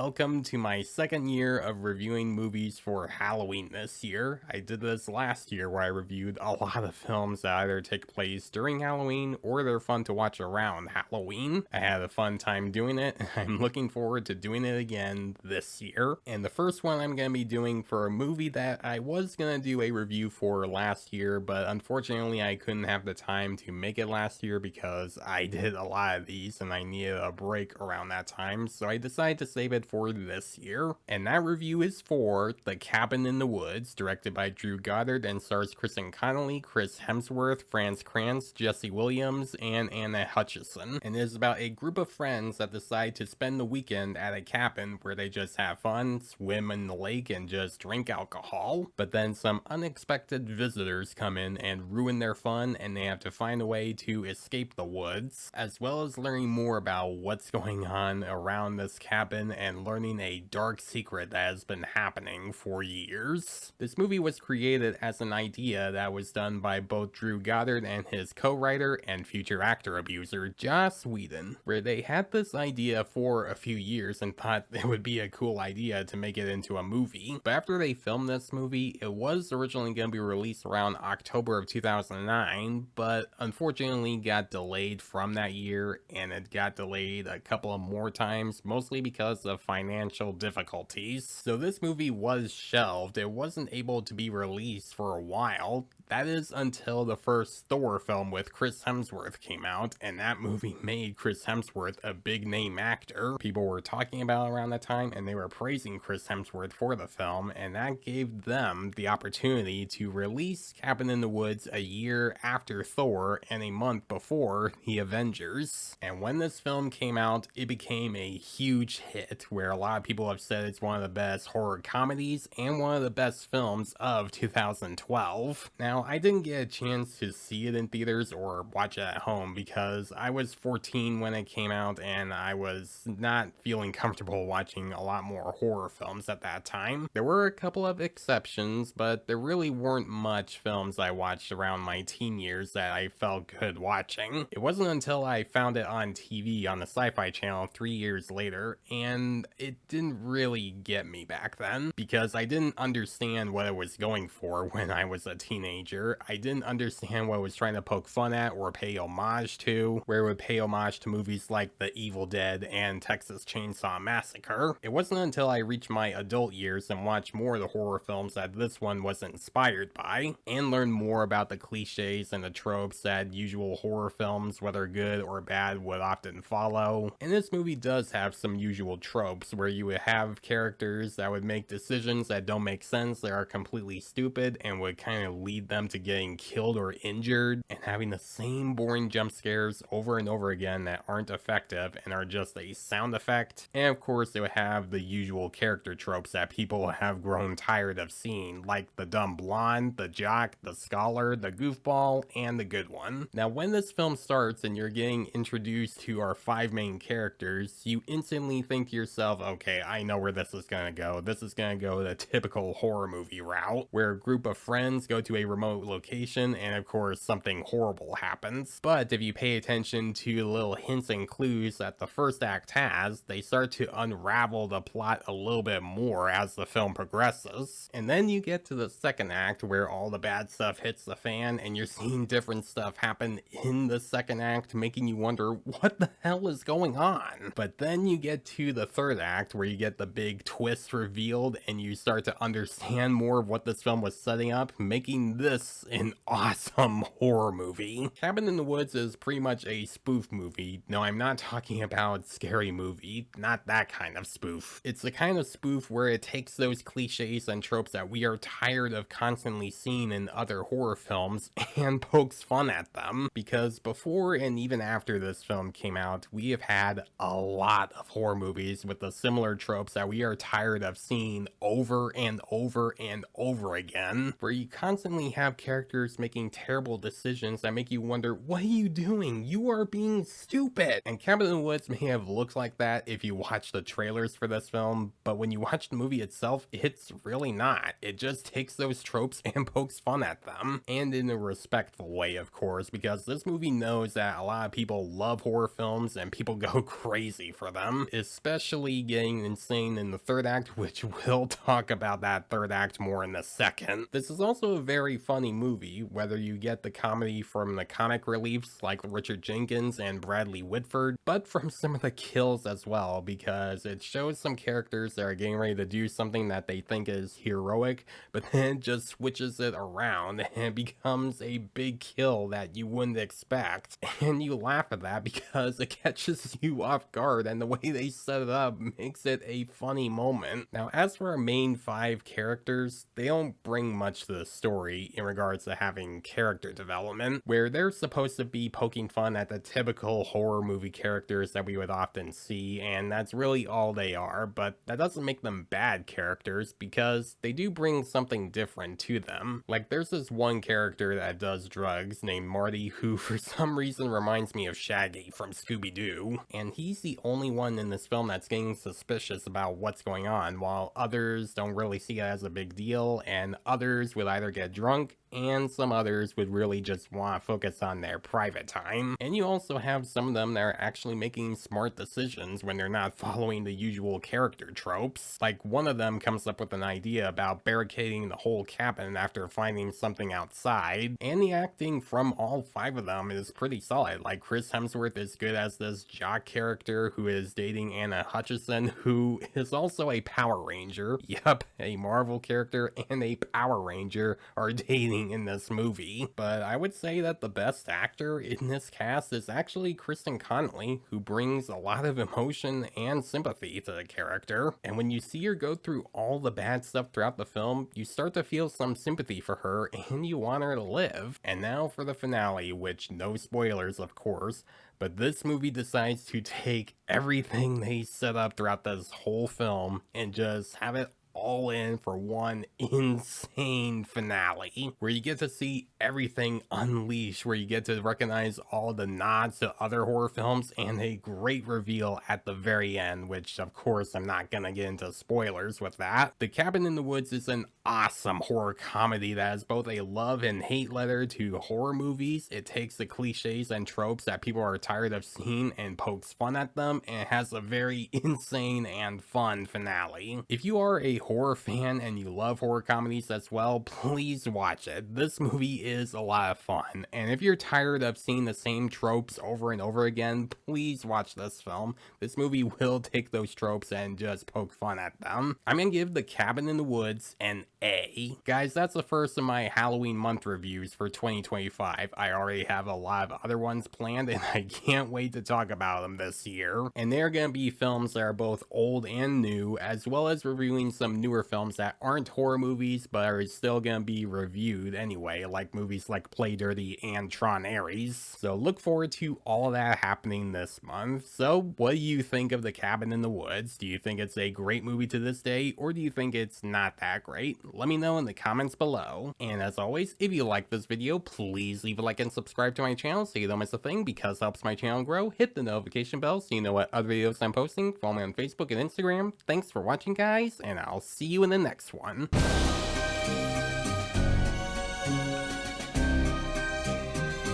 Welcome to my second year of reviewing movies for Halloween this year. I did this last year where I reviewed a lot of films that either take place during Halloween or they're fun to watch around Halloween. I had a fun time doing it, and I'm looking forward to doing it again this year. And the first one I'm going to be doing for a movie that I was going to do a review for last year, but unfortunately I couldn't have the time to make it last year because I did a lot of these and I needed a break around that time, so I decided to save it for this year. And that review is for The Cabin in the Woods, directed by Goddard and stars Kristen Connolly, Chris Hemsworth, Kranz, Jessie Williams, and Hutchison. And it is about a group of friends that decide to spend the weekend at a cabin where they just have fun, swim in the lake, and just drink alcohol. But then some unexpected visitors come in and ruin their fun, and they have to find a way to escape the woods, as well as learning more about what's going on around this cabin and learning a dark secret that has been happening for years. This movie was created as an idea that was done by both Goddard and his co-writer and future actor abuser Joss Whedon, where they had this idea for a few years and thought it would be a cool idea to make it into a movie. But after they filmed this movie, it was originally going to be released around October of 2009, but unfortunately got delayed from that year, and it got delayed a couple of more times, mostly because of financial difficulties. So this movie was shelved. It wasn't able to be released for a while. That is until the first Thor film with Chris Hemsworth came out, and that movie made Chris Hemsworth a big name actor. People were talking about around that time, and they were praising Chris Hemsworth for the film, and that gave them the opportunity to release Cabin in the Woods a year after Thor and a month before the Avengers. And when this film came out, it became a huge hit, where a lot of people have said it's one of the best horror comedies and one of the best films of 2012. Now, I didn't get a chance to see it in theaters or watch it at home because I was 14 when it came out and I was not feeling comfortable watching a lot more horror films at that time. There were a couple of exceptions, but there really weren't much films I watched around my teen years that I felt good watching. It wasn't until I found it on TV on the Sci-Fi Channel 3 years later, and it didn't really get me back then because I didn't understand what it was going for when I was a teenager. I didn't understand what it was trying to poke fun at or pay homage to, where it would pay homage to movies like The Evil Dead and Texas Chainsaw Massacre. It wasn't until I reached my adult years and watched more of the horror films that this one was inspired by, and learned more about the cliches and the tropes that usual horror films, whether good or bad, would often follow. And this movie does have some usual tropes where you would have characters that would make decisions that don't make sense, that are completely stupid, and would kind of lead them to getting killed or injured, and having the same boring jump scares over and over again that aren't effective and are just a sound effect. And of course it would have the usual character tropes that people have grown tired of seeing, like the dumb blonde, the jock, the scholar, the goofball, and the good one. Now when this film starts and you're getting introduced to our 5 main characters, you instantly think to yourself, okay, I know where this is gonna go. This is gonna go the typical horror movie route, where a group of friends go to a remote location and of course something horrible happens. But if you pay attention to the little hints and clues that the first act has, they start to unravel the plot a little bit more as the film progresses. And then you get to the second act where all the bad stuff hits the fan and you're seeing different stuff happen in the second act, making you wonder what the hell is going on. But then you get to the third act where you get the big twist revealed and you start to understand more of what this film was setting up, making this an awesome horror movie. Cabin in the Woods is pretty much a spoof movie. No, I'm not talking about Scary Movie, not that kind of spoof. It's the kind of spoof where it takes those cliches and tropes that we are tired of constantly seeing in other horror films and pokes fun at them. Because before and even after this film came out, we have had a lot of horror movies with the similar tropes that we are tired of seeing over and over and over again, where you constantly have have characters making terrible decisions that make you wonder, what are you doing? You are being stupid. And Cabin in the Woods may have looked like that if you watch the trailers for this film, but when you watch the movie itself, it's really not. It just takes those tropes and pokes fun at them, and in a respectful way, of course, because this movie knows that a lot of people love horror films and people go crazy for them, especially getting insane in the third act, which we'll talk about that third act more in a second. This is also a very funny movie, whether you get the comedy from the comic reliefs like Richard Jenkins and Bradley Whitford, but from some of the kills as well, because it shows some characters that are getting ready to do something that they think is heroic, but then just switches it around and it becomes a big kill that you wouldn't expect. And you laugh at that because it catches you off guard, and the way they set it up makes it a funny moment. Now, as for our main 5 characters, they don't bring much to the story in regards to having character development, where they're supposed to be poking fun at the typical horror movie characters that we would often see, and that's really all they are, but that doesn't make them bad characters because they do bring something different to them. Like, there's this one character that does drugs named Marty who for some reason reminds me of Shaggy from Scooby-Doo, and he's the only one in this film that's getting suspicious about what's going on, while others don't really see it as a big deal, and others would either get drunk and some others would really just want to focus on their private time. And you also have some of them that are actually making smart decisions when they're not following the usual character tropes. Like, one of them comes up with an idea about barricading the whole cabin after finding something outside, and the acting from all 5 of them is pretty solid. Like, Chris Hemsworth is good as this jock character who is dating Anna Hutchison, who is also a Power Ranger. Yep, a Marvel character and a Power Ranger are dating in this movie. But I would say that the best actor in this cast is actually Kristen Connolly, who brings a lot of emotion and sympathy to the character. And when you see her go through all the bad stuff throughout the film, you start to feel some sympathy for her and you want her to live. And now for the finale, which no spoilers of course, but this movie decides to take everything they set up throughout this whole film and just have it all in for one insane finale where you get to see everything unleashed, where you get to recognize all the nods to other horror films and a great reveal at the very end, which of course I'm not gonna get into spoilers with that. The Cabin in the Woods is an awesome horror comedy that is both a love and hate letter to horror movies. It takes the cliches and tropes that people are tired of seeing and pokes fun at them, and it has a very insane and fun finale. If you are a horror fan and you love horror comedies as well, please watch it. This movie is a lot of fun, and if you're tired of seeing the same tropes over and over again, please watch this film. This movie will take those tropes and just poke fun at them. I'm gonna give The Cabin in the Woods an A. Guys, that's the first of my Halloween month reviews for 2025. I already have a lot of other ones planned and I can't wait to talk about them this year. And they're gonna be films that are both old and new, as well as reviewing some newer films that aren't horror movies but are still gonna be reviewed anyway, like movies like Play Dirty and Tron Ares. So look forward to all of that happening this month. So what do you think of The Cabin in the Woods? Do you think it's a great movie to this day, or do you think it's not that great? Let me know in the comments below. And as always, if you like this video, please leave a like and subscribe to my channel so you don't miss a thing, because it helps my channel grow. Hit the notification bell so you know what other videos I'm posting. Follow me on Facebook and Instagram. Thanks for watching, guys, and I'll see you in the next one.